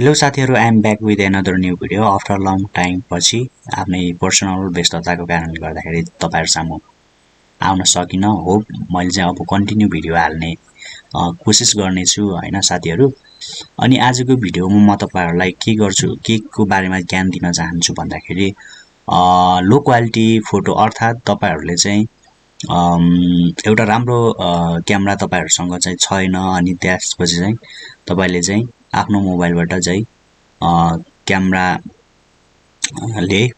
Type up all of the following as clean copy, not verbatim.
Hello साथीहरु, I am back with another new video after long time पछि। आफ्नै personal व्यस्तताको कारणले गर्दाखेरि तपाईहरु सामु आउन सकिन। होप मैले चाहिँ अब कन्टिन्यू भिडियो हाल्ने कोसिस गर्ने छु हैन साथीहरु। अनि आजको भिडियोमा म तपाईहरुलाई के गर्छु, के को बारेमा ज्ञान दिन चाहन्छु भन्दाखेरि लो क्वालिटी फोटो अर्थात तपाईहरुले चाहिँ एउटा राम्रो क्यामेरा तपाईहरुसँग चाहिँ छैन अनि त्यसपछि चाहिँ तपाईले चाहिँ आफ्नो मोबाइलबाट चाहिँ क्यामेराले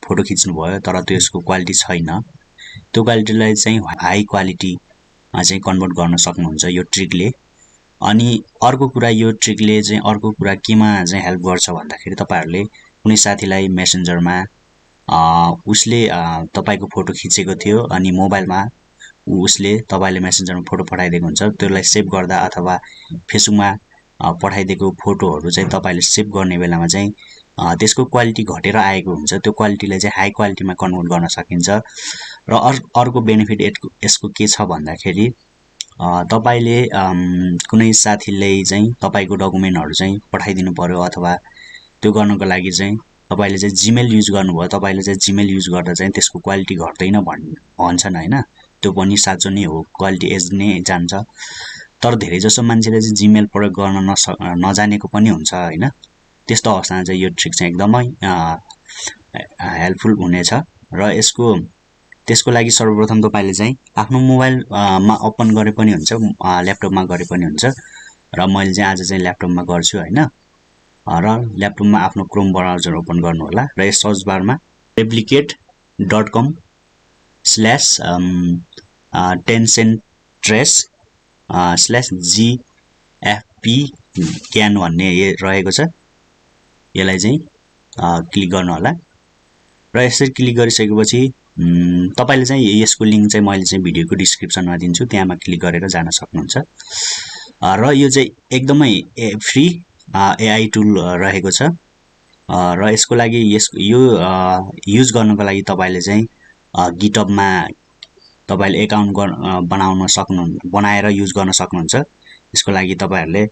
फोटो खिच्नु भयो तर त्यसको क्वालिटी छैन। त्यो क्वालिटीलाई चाहिँ हाई क्वालिटीमा चाहिँ कन्भर्ट गर्न सक्नुहुन्छ यो ट्रिकले। अनि अर्को कुरा यो ट्रिकले चाहिँ अर्को कुरा केमा चाहिँ हेल्प गर्छ भन्दाखेरि तपाईहरुले कुनै साथीलाई मेसेन्जरमा उसले तपाईको फोटो खिचेको थियो अनि मोबाइलमा उसले तपाईले मेसेन्जरमा फोटो पठाइदिएको हुन्छ, त्यसलाई सेभ गर्दा अथवा फेसबुकमा पठाइदिएको फोटोहरु चाहिँ तपाईले सेभ गर्ने बेलामा चाहिँ त्यसको क्वालिटी घटेर आएको हुन्छ। त्यो क्वालिटीलाई चाहिँ हाई क्वालिटीमा कन्भर्ट गर्न सकिन्छ। र अर्को बेनिफिट यसको के छ भन्दाखेरि तपाईले कुनै साथीले चाहिँ तपाईको डकुमेन्टहरु चाहिँ पठाइदिनु पर्यो अथवा त्यो गर्नको लागि चाहिँ तपाईले चाहिँ जीमेल युज गर्नुभयो, तपाईले चाहिँ जीमेल युज गर्दा चाहिँ त्यसको क्वालिटी घट्दैन भन्छन् हैन। त्यो पनि साँचो नै हो, क्वालिटी एज नै जान्छ। तर धेरै जसो मान्छेले चाहिँ जीमेल प्रयोग गर्न नजानेको पनि हुन्छ हैन। त्यस्तो अवस्थामा चाहिँ यो ट्रिक चाहिँ एकदमै हेल्पफुल हुनेछ। र त्यसको लागि सर्वप्रथम तपाईले चाहिँ आफ्नो मोबाइलमा ओपन गरे पनि हुन्छ, ल्यापटपमा गरे पनि हुन्छ। र मैले चाहिँ आज चाहिँ ल्यापटपमा गर्छु हैन। र ल्यापटपमा आफ्नो क्रोम ब्राउजर ओपन गर्नु होला र यस सर्च बारमा replicate.com/10centtrace/gfp can भन्ने रहेको छ। यसलाई चाहिँ क्लिक गर्नु होला र यसरी क्लिक गरिसकेपछि तपाईले चाहिँ यसको लिंक चाहिँ मैले चाहिँ भिडियोको डिस्क्रिप्सनमा दिन्छु, त्यहाँमा क्लिक गरेर जान सक्नुहुन्छ। र यो चाहिँ एकदमै फ्री एआई टुल रहेको छ। र यसको लागि यो युज गर्नको लागि तपाईले चाहिँ गिटहबमा तपाईले एकाउन्ट बनाएर युज गर्न सक्नुहुन्छ। यसको लागि तपाईहरुले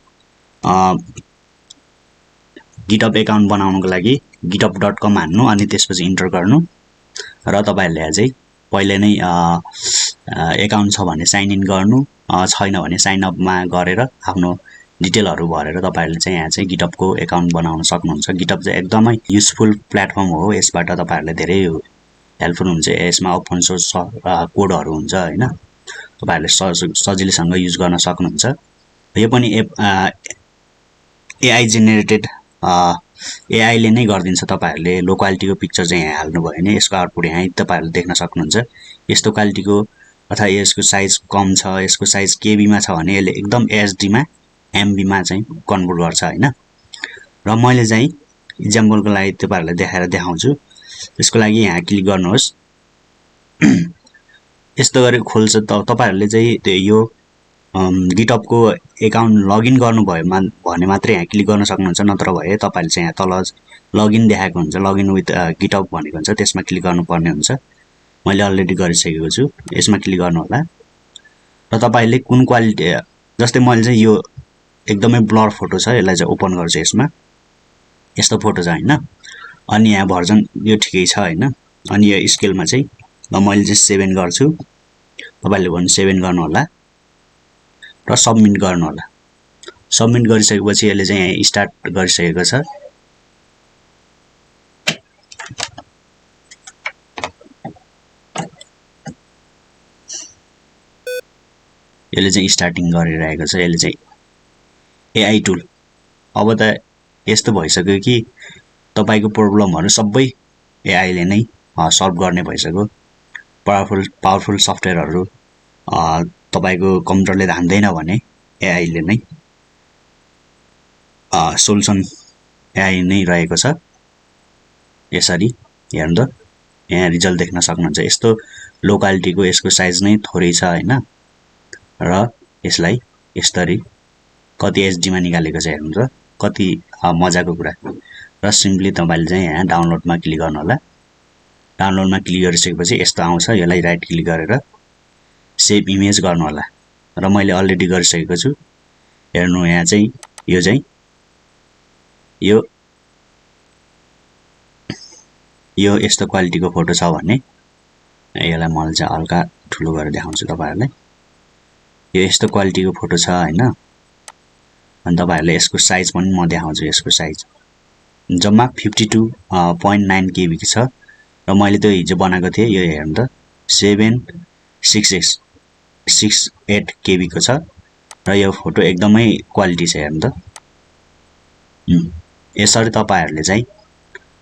गिटहब एकाउन्ट बनाउनको लागि github.com हान्नु अनि त्यसपछि इन्टर गर्नु र तपाईहरुले चाहिँ पहिले नै एकाउन्ट छ भने साइन इन गर्नु, छैन भने साइन अपमा गरेर आफ्नो डिटेलहरु भरेर तपाईहरुले चाहिँ यहाँ चाहिँ गिटहबको एकाउन्ट बनाउन सक्नुहुन्छ। गिटहब चाहिँ एकदमै युजफुल प्लेटफर्म हो, यसबाट तपाईहरुले धेरै हेल्पफुल हुन्छ। यसमा ओपन सोर्स कोडहरु हुन्छ हैन, तपाईहरुले सजिलैसँग युज गर्न सक्नुहुन्छ। यो पनि एआई जेनेरेटेड एआई ले नै गर्दिन्छ। तपाईहरुले लो क्वालिटीको पिक्चर चाहिँ यहाँ हाल्नु भयो भने यसको आउटपुट यहाँ तपाईहरुले देख्न सक्नुहुन्छ। यस्तो क्वालिटीको अथवा यसको साइज कम छ, यसको साइज केबी मा छ भने यसले एकदम एचडी मा एमबी मा चाहिँ कन्भर्ट गर्छ हैन। र मैले चाहिँ एक्जाम्पलको लागि तपाईहरुलाई देखाउँछु। यसको लागि यहाँ क्लिक गर्नुहोस्। यस्तो गरी खोल्छ। तपाईहरुले चाहिँ यो गिटहबको एकाउन्ट लगइन गर्नुभयो भने मात्रै यहाँ क्लिक गर्न सक्नुहुन्छ, नत्र भए तपाईले चाहिँ यहाँ तल लगइन देखाएको हुन्छ, लगइन विथ गिटहब भनेको हुन्छ, त्यसमा क्लिक गर्नुपर्ने हुन्छ। मैले अलरेडी गरिसकेको छु, यसमा क्लिक गर्नु होला र तपाईले कुन क्वालिटी, जस्तै मैले चाहिँ यो एकदमै ब्लर फोटो छ, यसलाई चाहिँ ओपन गर्छु। यसमा यस्तो फोटो छ हैन। अनि यहाँ भर्जन यो ठिकै छ हैन। अनि यो स्केलमा चाहिँ मैले चाहिँ 7 गर्छु, तपाईले भने 7 गर्नु होला र सबमिट गर्नु होला। सबमिट गरिसकेपछि यसले चाहिँ यहाँ स्टार्ट गरिसकेको छ। यसले चाहिँ स्टार्टिङ गरिरहेको छ। यसले चाहिँ एआई टुल अब त यस्तो भइसक्यो कि तपाईको प्रब्लमहरु सबै एआई ले नै सल्भ गर्ने भइसक्यो। पावरफुल सफ्टवेयरहरु तपाईको कम्प्युटरले धान्दैन भने एआई ले नै सोलुसन एआई नै रहेको छ। यसरी हेर्नु त यहाँ रिजल्ट देख्न सक्नुहुन्छ। यस्तो लो क्वालिटीको यसको साइज नै थोरै छ हैन। र यसलाई यसरी कति एचडी मा निकालेको छ हेर्नु त, कति मजाको कुरा। र सिम्पली तपाईले चाहिँ यहाँ डाउनलोडमा क्लिक गर्नु होला। डाउनलोडमा क्लिक गरिसकेपछि यस्तो आउँछ। यसलाई राइट क्लिक गरेर सेभ इमेज गर्नु होला र मैले अलरेडी गरिसकेको छु। हेर्नु यहाँ चाहिँ यो यो यस्तो क्वालिटीको फोटो छ भने यसलाई मैले चाहिँ हल्का ठुलो गरेर देखाउँछु तपाईहरुलाई। यो यस्तो क्वालिटीको फोटो छ हैन। अनि तपाईहरुले यसको साइज पनि म देखाउँछु। यसको साइज जम्मा 52.9 KB को छ र मैले त्यो हिजो बनाएको थिएँ। यो हेर्नु त 768 KB को छ र यो फोटो एकदमै क्वालिटी छ। हेर्नु त यसरी तपाईहरुले चाहिँ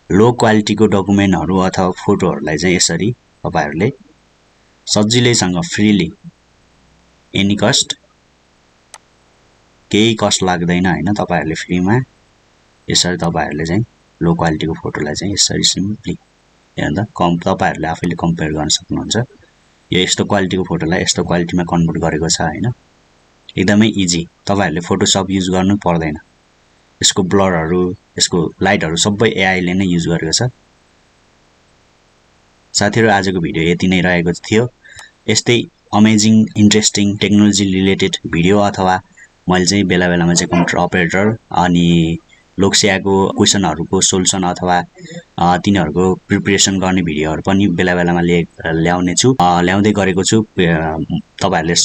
लो क्वालिटीको डकुमेन्टहरु अथवा फोटोहरुलाई चाहिँ यसरी तपाईहरुले सजिलैसँग फ्रीली एनी कस्ट केही कस्ट लाग्दैन हैन। तपाईहरुले फ्रीमा यसरी तपाईहरुले चाहिँ लो क्वालिटीको फोटोलाई चाहिँ यसरी सिम्पली हेर्नु त तपाईहरुले आफैले कम्पेयर गर्न सक्नुहुन्छ। यो यस्तो क्वालिटीको फोटोलाई यस्तो क्वालिटीमा कन्भर्ट गरेको छ हैन। एकदमै इजी। तपाईहरुले फोटोशप युज गर्नु पर्दैन। यसको ब्लरहरु यसको लाइटहरु सबै एआई ले नै युज गरेको छ। साथीहरु आजको भिडियो यति नै रहेको थियो। यस्तै amazing interesting technology related video अथवा मैले चाहिँ बेला बेलामा चाहिँ कम्प्युटर अपरेटर अनि लोकसेवाको क्वेशनहरुको सोलुसन अथवा तिनीहरुको प्रिपरेसन गर्ने भिडियोहरु पनि बेला बेलामा ल्याउने छु ल्याउँदै गरेको छु। तपाईहरुले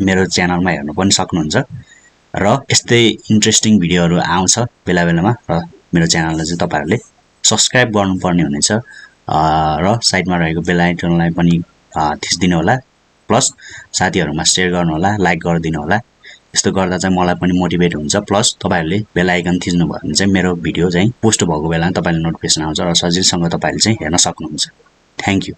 मेरो च्यानलमा हेर्न पनि सक्नुहुन्छ र यस्तै इन्ट्रेस्टिङ भिडियोहरु आउँछ बेला बेलामा र मेरो च्यानललाई चाहिँ तपाईहरुले सब्स्क्राइब गर्नुपर्ने हुनेछ र साइडमा रहेको बेल आइकनलाई पनि थिच्दिनु होला। प्लस साथीहरुमा शेयर गर्नु होला, लाइक गरिदिनु होला। यस्तो गर्दा चाहिँ मलाई पनि मोटिभेट हुन्छ। प्लस तपाईहरुले बेल आइकन थिच्नु भयो भने चाहिँ मेरो भिडियो चाहिँ पोस्ट भएको बेलामा तपाईलाई नोटिफिकेसन आउँछ र सजिलैसँग तपाईले चाहिँ हेर्न सक्नुहुन्छ। Thank you.